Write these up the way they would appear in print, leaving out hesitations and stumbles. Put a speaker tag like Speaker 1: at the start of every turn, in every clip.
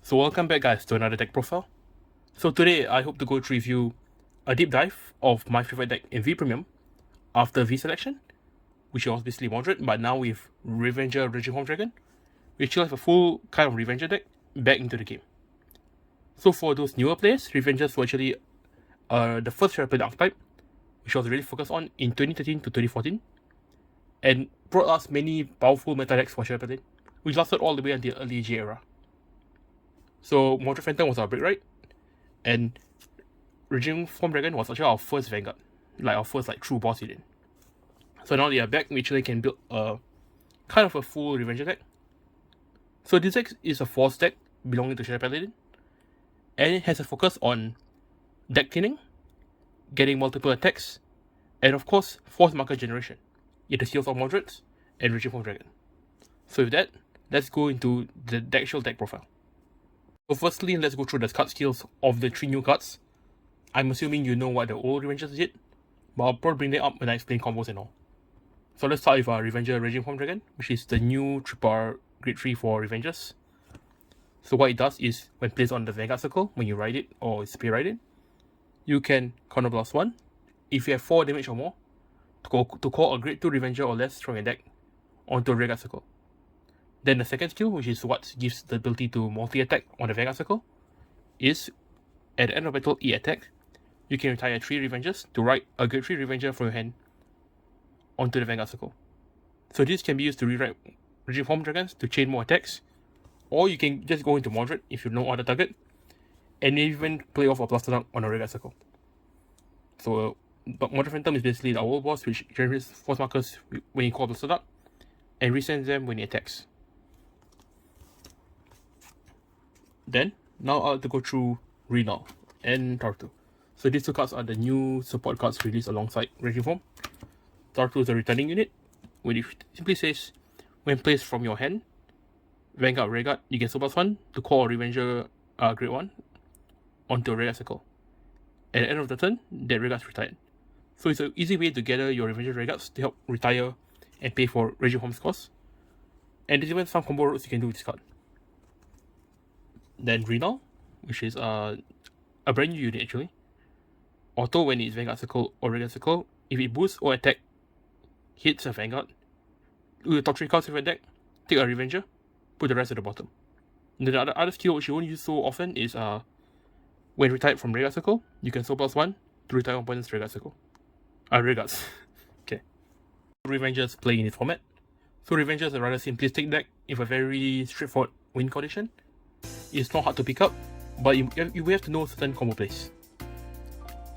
Speaker 1: So welcome back guys to another deck profile. So today I hope to go to review a deep dive of my favorite deck in V Premium after V Selection, which was basically moderate, but now with Revenger Raging Home Dragon, we still have a full kind of Revenger deck back into the game. So for those newer players, Revengers were actually the first Shadow Paladin archetype, which was really focused on in 2013 to 2014, and brought us many powerful meta decks for Shadow Paladin, which lasted all the way until the early Age era. So Moderate Phantom was our break, right? And Raging Form Dragon was actually our first Vanguard, like our first true boss unit. So now they are back, we actually can build a kind of a full Revenger deck. So this deck is a Force deck belonging to Shadow Paladin, and it has a focus on deck cleaning, getting multiple attacks, and of course Force marker generation, in the skills of Moderates and Raging Form Dragon. So with that, let's go into the actual deck profile. So firstly, let's go through the card skills of the 3 new cards. I'm assuming you know what the old Revengers did, but I'll probably bring them up when I explain combos and all. So let's start with our Revenger Raging Form Dragon, which is the new triple grade 3 for Revengers. So what it does is, when placed on the Vanguard circle, when you ride it or spear ride it, you can counterblast 1. If you have 4 damage or more, to call a grade 2 Revenger or less from your deck onto a Vanguard circle. Then the second skill, which is what gives the ability to multi-attack on the Vanguard circle, is at the end of battle E-attack, you can retire 3 Revengers to write a grade 3 Revenger from your hand onto the Vanguard circle. So this can be used to rewrite Raging Form Dragons to chain more attacks, or you can just go into Moderate if you know other target, and even play off a Blaster Dunk on a Vanguard circle. So but Moderate Phantom is basically the old boss which generates force markers when you call Blaster Dunk, and resends them when he attacks. Then, now I'll have to go through Renal and Tartu. So these 2 cards are the new support cards released alongside Raging Form. Tartu is a returning unit, which simply says, when placed from your hand, Vanguard Regard, you get surplus 1 to call a Revenger grade 1 onto a Regard circle. At the end of the turn, that Regard is retired. So it's an easy way to gather your Revenger Regards to help retire and pay for Raging Form's cost. And there's even some combo routes you can do with this card. Then Renal, which is a brand new unit actually. Auto when it's Vanguard circle or Regard circle, if it boosts or attack hits a Vanguard, with the top 3 cards of your deck, take a Revenger, put the rest at the bottom. And the other skill which you won't use so often is when retired from Regard circle, you can surplus 1 to retire opponent's Regard circle. Regards. Okay. Revengers play in this format. So Revengers is a rather simplistic deck with a very straightforward win condition. It's not hard to pick up, but you have to know certain combo plays.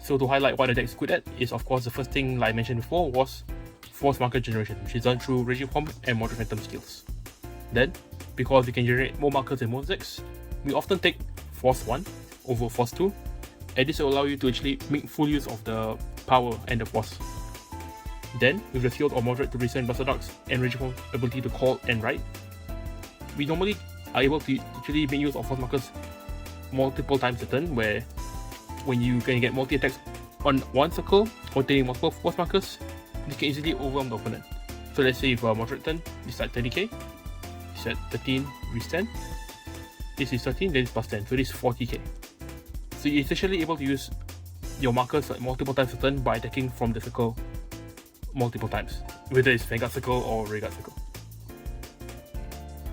Speaker 1: So to highlight what the deck is good at is, of course, the first thing like I mentioned before was Force Marker Generation, which is done through Raging Form and Moderate Phantom skills. Then, because we can generate more markers in most decks, we often take Force 1 over Force 2, and this will allow you to actually make full use of the power and the force. Then, with the field of Moderate to resend Buster Ducks and Raging Form's ability to call and write, we normally are able to actually make use of force markers multiple times a turn, where when you can get multi-attacks on one circle containing multiple force markers, you can easily overwhelm the opponent. So let's say if a Moderate turn is at 30k, it's at 13, reach 10, this is 13, then it's plus 10, so this is 40k. So you're essentially able to use your markers multiple times a turn by attacking from the circle multiple times, whether it's Vanguard circle or Regard circle.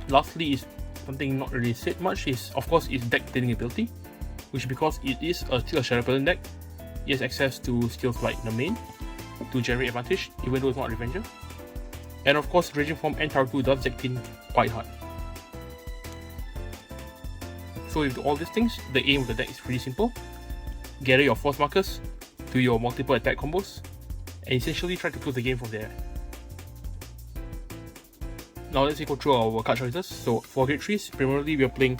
Speaker 1: Lastly is something not really said much, is of course its deck cleaning ability, which because it is still a Shadow Paladin deck, it has access to skills like the main to generate advantage even though it's not a Revenger. And of course Raging Form and Tartu does deck clean quite hard. So with all these things, the aim of the deck is pretty simple. Gather your force markers to your multiple attack combos and essentially try to close the game from there. Now let's go through our card choices. So for grade 3s, primarily we are playing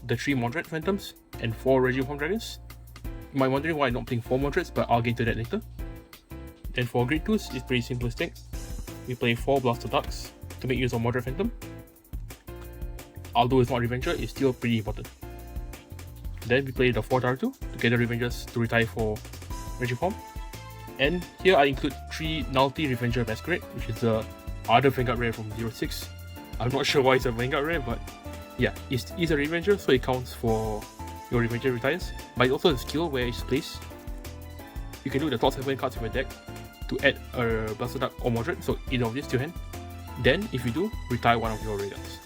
Speaker 1: the 3 Moderate Phantoms and 4 Raging Form Dragons. You might be wondering why I'm not playing 4 Moderates, but I'll get to that later. Then for grade 2s, it's pretty simplistic. We play 4 Blaster Ducks to make use of Moderate Phantom. Although it's not Revenger, it's still pretty important. Then we play the 4 Tartu to get the Revengers to retire for Raging Form. And here I include 3 Nullity Revenger Masquerade, which is the other Vanguard rare from 06. I'm not sure why it's a Vanguard rare, but yeah, it's a Revenger, so it counts for your Revenger retires. But it's also a skill where it's placed. You can do the top 7 cards of your deck to add a Blaster Duck or Moderate, so either of these to your hand. Then, if you do, retire one of your Regards.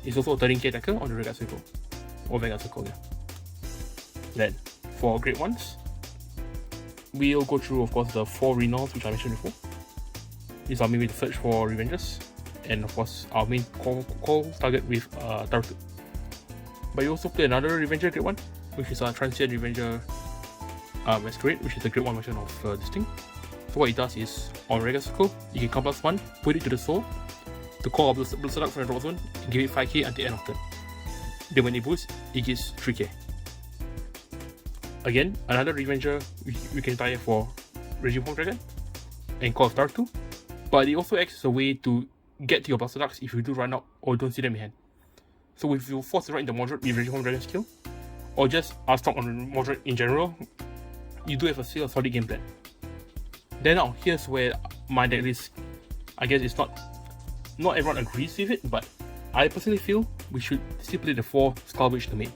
Speaker 1: It's also a 13k attacker on the Regard Circle, or Vanguard Circle, yeah. Then, for Great Ones, we'll go through, of course, the 4 Renals which I mentioned before. These are mainly the search for Revengers, and of course, our main call target with Tarutu. But you also play another Revenger Great One, which is a Transient Revenger Masquerade, which is the Great One version of this thing. So what it does is, on Regular Circle, you can come +1, put it to the soul, to call a Blaster Duck from the drop zone, and give it 5k until the end of turn. Then when it boosts, it gives 3k. Again, another Revenger we can retire for Regime Home Dragon, and call Star 2, but it also acts as a way to get to your Blaster Ducks if you do run out or don't see them in hand. So if you force to run into Moderate with Regime Home Dragon skill, or just are stuck on Moderate in general, you do have a still solid game plan. Then now, here's where my deck list, I guess it's not everyone agrees with it, but I personally feel we should still play the 4 Skull Witch the main.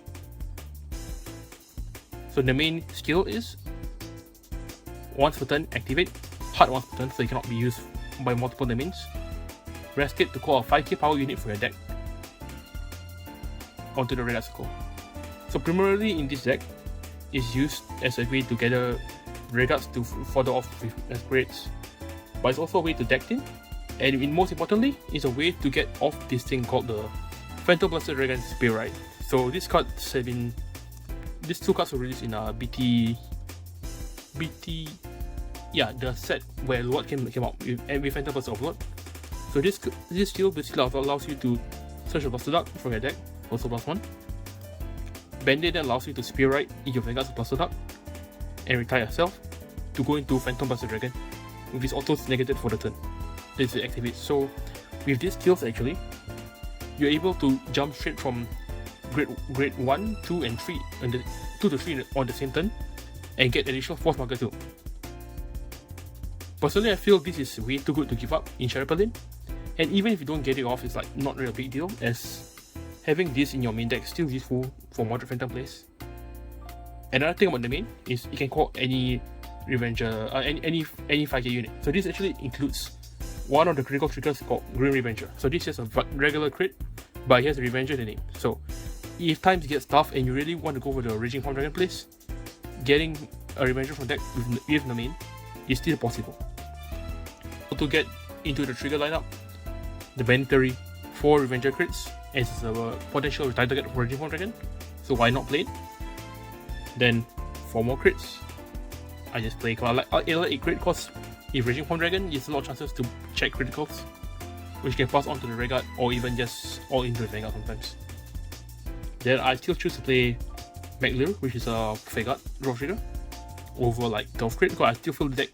Speaker 1: So the main skill is, once per turn, activate, hard once per turn, so it cannot be used by multiple domains. Rest it to call a 5k power unit for your deck onto the Red Circle. So primarily in this deck, it's used as a way to gather Regards to further off with Masquerades, but it's also a way to deck in, and most importantly, it's a way to get off this thing called the Phantom Blaster Dragon Spear. So these 2 cards were released in BT, yeah, the set where Lord came out with Phantom Blaster Overlord. So this skill basically allows you to search a Blaster Duck from your deck, also +1. Band-Aid then allows you to Spear Ride in your Vanguard's Blaster Duck, and retire yourself to go into Phantom Blaster Dragon with its autos negated for the turn. This is activates. So with these skills actually, you're able to jump straight from grade 1, 2 and 3 and 2 to 3 on the same turn and get additional force marker too. Personally, I feel this is way too good to give up in Paladin, and even if you don't get it off, it's like not really a big deal, as having this in your main deck is still useful for Moderate Phantom plays. Another thing about the main is you can call any Revenger, any 5k unit. So this actually includes one of the critical triggers called Grim Revenger. So this is a regular crit, but it has a Revenger in the name. So if times get tough and you really want to go for the Raging Home Dragon place, getting a Revenger from deck with the main is still possible. So to get into the trigger lineup, the mandatory 4 Revenger crits as a potential retire target for Raging Home Dragon. So why not play it? Then 4 more crits. I just play a crit because if Raging Home Dragon, there's a lot of chances to check criticals, which can pass on to the Vanguard or even just all into the Vanguard sometimes. Then I still choose to play MacLear, which is a Vanguard draw trigger, over like 12 crit, because I still feel the deck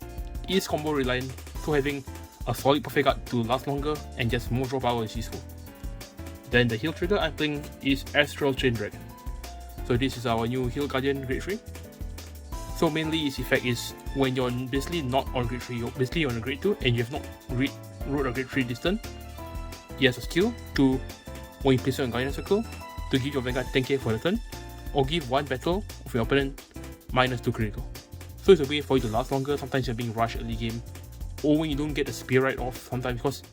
Speaker 1: is combo reliant, so having a solid Vanguard to last longer and just more draw power is useful. Then the heal trigger I'm playing is Astral Chain Dragon. So this is our new Heal Guardian grade 3. So mainly its effect is when you're basically not on grade 3, you're basically on a grade 2 and you have not rolled a grade 3 this turn. He has a skill to, when you place it on Guardian Circle, to give your Vanguard 10k for the turn, or give one battle of your opponent -2 critical. So it's a way for you to last longer. Sometimes you're being rushed early game, or when you don't get the Spear Ride off sometimes, because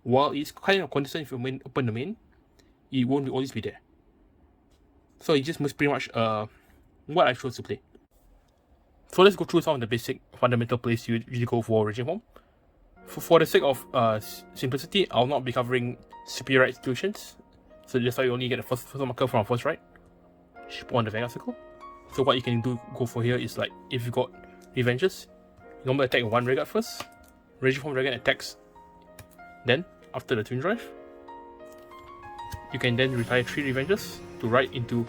Speaker 1: while it's kind of consistent if you open the main, it won't always be there. So it just pretty much what I chose to play. So let's go through some of the basic fundamental plays you usually go for Raging Home. For the sake of simplicity, I'll not be covering Spear Ride situations. So that's why you only get the first marker from first right on the Vanguard Circle. So what you can go for here is, like, if you got Revengers, you normally attack 1 Vanguard first, Raging Home Dragon attacks. Then, after the Twin Drive, you can then retire 3 Revengers to ride into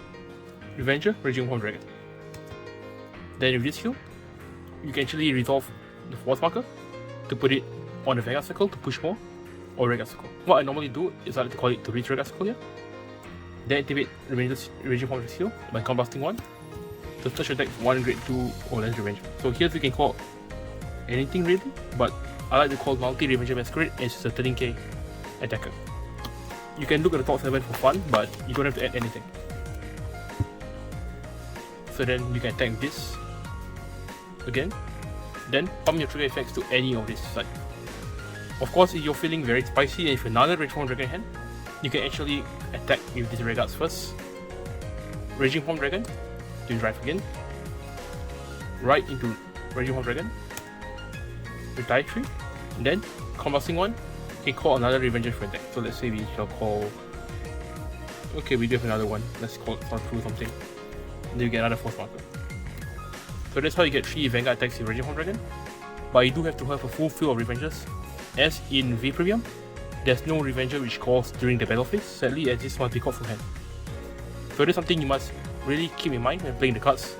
Speaker 1: Revenger, Raging Home Dragon. Then with this skill, you can actually resolve the fourth marker to put it on the Vanguard Circle to push more, or Vanguard Circle. What I normally do is I like to call it to reach Vanguard Circle here. Then activate Raging Home skill by combusting 1 to touch your deck 1 grade 2 or less Revenge. So here we can call anything really, but I like to call multi Revenger Masquerade as a 13k attacker. you can look at the top 7 for fun, but you don't have to add anything. So then you can attack this again, then pump your trigger effects to any of this side. Of course, if you're feeling very spicy and if another Raging Form Dragon hand, you can actually attack with these regards first. Raging Form Dragon, to drive again, right into Raging Form Dragon, retire 3, and then combusting one, you can call another Revenger for attack. So let's say we shall call, okay, we do have another one, let's call it through something, and then you get another force marker. So that's how you get 3 Vanguard attacks in Raging Form Dragon, but you do have to have a full field of Revengers, as in V Premium, there's no Revenger which calls during the battle phase, sadly, as this must be called from hand. So that's something you must really keep in mind when playing the cards,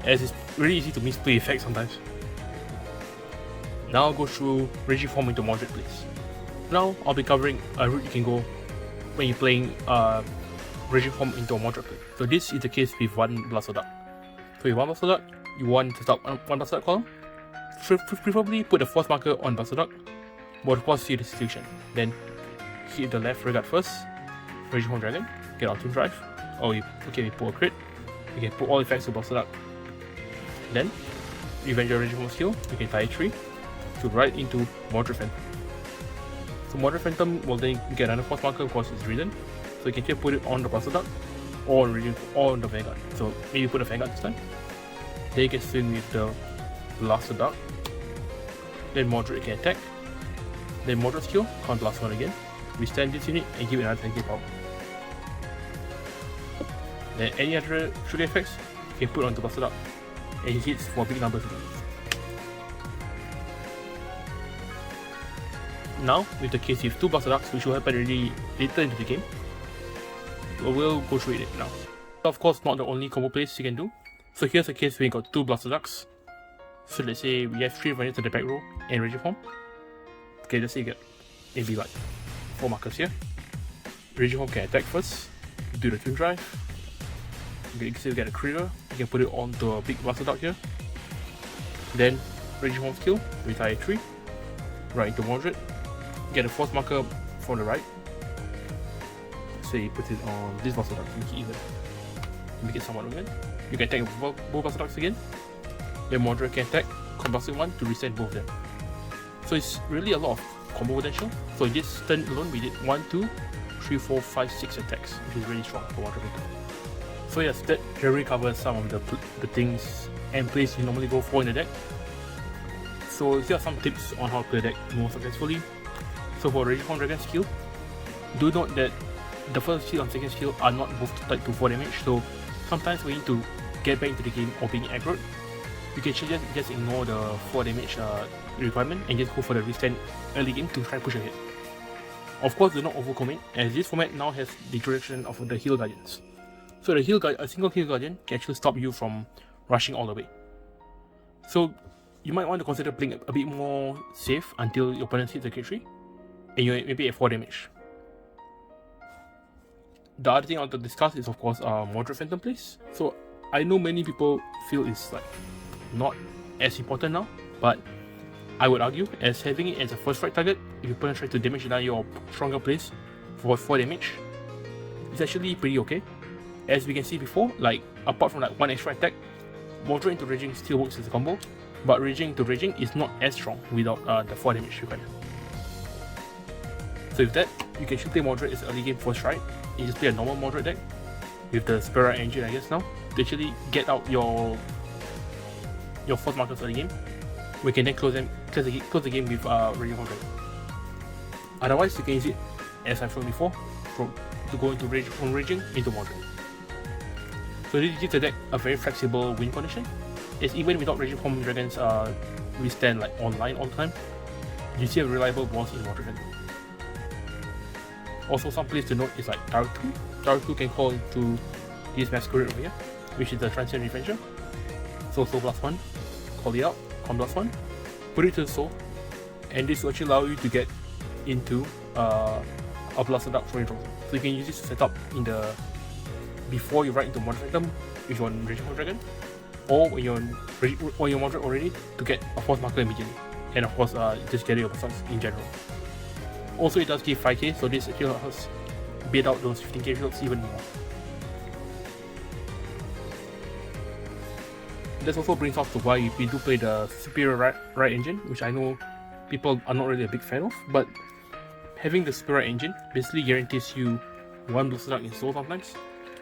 Speaker 1: as it's really easy to misplay effects sometimes. Now I'll go through Raging Form into moderate place. Now I'll be covering a route you can go when you're playing Raging Form into a moderate play. So this is the case with one Blaster Duck. So with one Blaster Duck, you want to start one Blaster Duck column, preferably put a force marker on Blaster Duck, but of course see the situation. Then hit the left regard first, Raging Form Dragon, get out to drive. Oh, we pull a crit. You can put all effects to Blaster Duck. Then, revenge your Raging Form skill, you can tie 3 to right into Moderate Phantom. So Moderate Phantom will then get another force marker because it's ridden. So you can either put it on the Blaster Duck or on the Vanguard. So maybe put the Vanguard this time. Then you can swing with the Blaster Duck. Then Moderate can attack. Then Moderate skill, can't blast one again. Withstand this unit and give it another 10k power. Then any other trigger effects, you can put onto Blaster Duck, and he hits for big numbers again. Now, with the case with 2 Blaster Ducks, which will happen really later into the game, we'll go through it now. Of course, not the only combo plays you can do. So here's a case where you got 2 Blaster Ducks. So let's say we have 3 Revengers to the back row and Raging Form. Okay, let's say you get maybe like 4 markers here. Raging Form can attack first, do the twin drive. Okay, you can see we get a Krieger, you can put it onto a big Blaster Duck here. Then Raging Form skill, retire 3, right into Moderate, get a force marker from the right. Say you put it on this Blaster Duck to make it even, make it somewhat even. You can attack both Blaster Ducks again. Then Moderate can attack, combusting one to reset both of them. So it's really a lot of combo potential. So in this turn alone, we did 1, 2, 3, 4, 5, 6 attacks, which is really strong for Moderate. So yes, that generally covers some of the things and plays you normally go for in the deck. So here are some tips on how to play the deck more successfully. So for Raging Form Dragon skill, do note that the first skill and second skill are not both tied to 4 damage, so sometimes we need to get back into the game or being aggroed, you can just ignore the 4 damage requirement and just go for the withstand early game to try and push ahead. Of course, do not overcommit, as this format now has the introduction of the Heal Guardians. So a single Heal Guardian can actually stop you from rushing all the way. So you might want to consider playing a bit more safe until your opponent hits the K3 and you're maybe at 4 damage. The other thing I want to discuss is of course Moderate Phantom plays. So I know many people feel it's like not as important now, but I would argue as having it as a first strike target, if your opponent tries to damage down your stronger plays for 4 damage, it's actually pretty okay. As we can see before, like apart from like 1 extra attack, Moderate into Raging still works as a combo, but Raging into Raging is not as strong without the 4 damage required. So with that, you can still play Moderate as early game first strike. You just play a normal Moderate deck with the Spera engine, I guess now, to actually get out your force markers early game. We can then close the game with Raging Form Dragon. Otherwise, you can use it, as I've shown before, to go into Raging into Moderate. So this gives the deck a very flexible win condition, as even without Raging Form Dragons withstand like online all the time, you see a reliable boss in Moderate. Also, some plays to note is like Daruku. Daruku can call into this Masquerade over here, which is the Transient Revenger. So Soul Blast 1, call it out, Con Blast 1, put it to the Soul, and this will actually allow you to get into a Blaster Duck for your draw. So you can use this to set up in the before you ride into Moderate Phantom if you're on Raging Form Dragon, or when you're Moderate already to get a force marker immediately, and of course just get your Blaster in general. Also, it does give 5k, so this actually beat out those 15k results even more. This also brings us to why we do play the superior ride engine, which I know people are not really a big fan of, but having the superior engine basically guarantees you one booster luck install sometimes.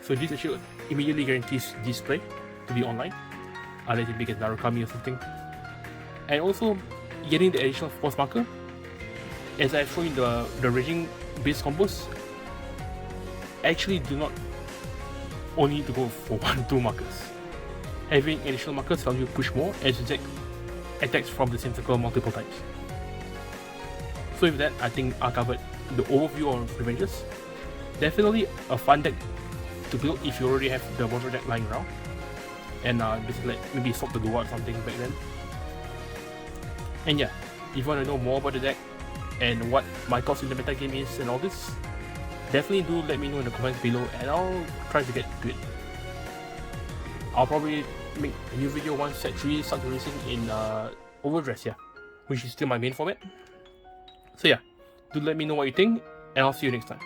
Speaker 1: So this actually immediately guarantees display to be online, unless you make a Narukami or something. And also getting the additional force marker, as I've shown in the raging base combos, actually do not only need to go for 1-2 markers. Having additional markers allows you to push more as you attacks from the same circle multiple times. So with that, I think I covered the overview on Revengers. Definitely a fun deck to build if you already have the Monster deck lying around, and basically like maybe swap the Goa or something back then. And yeah, if you want to know more about the deck and what my thoughts in the meta game is and all this, definitely do let me know in the comments below, and I'll try to get to it. I'll probably make a new video once set 3 starts releasing in Overdress, yeah, which is still my main format. So yeah, do let me know what you think, and I'll see you next time.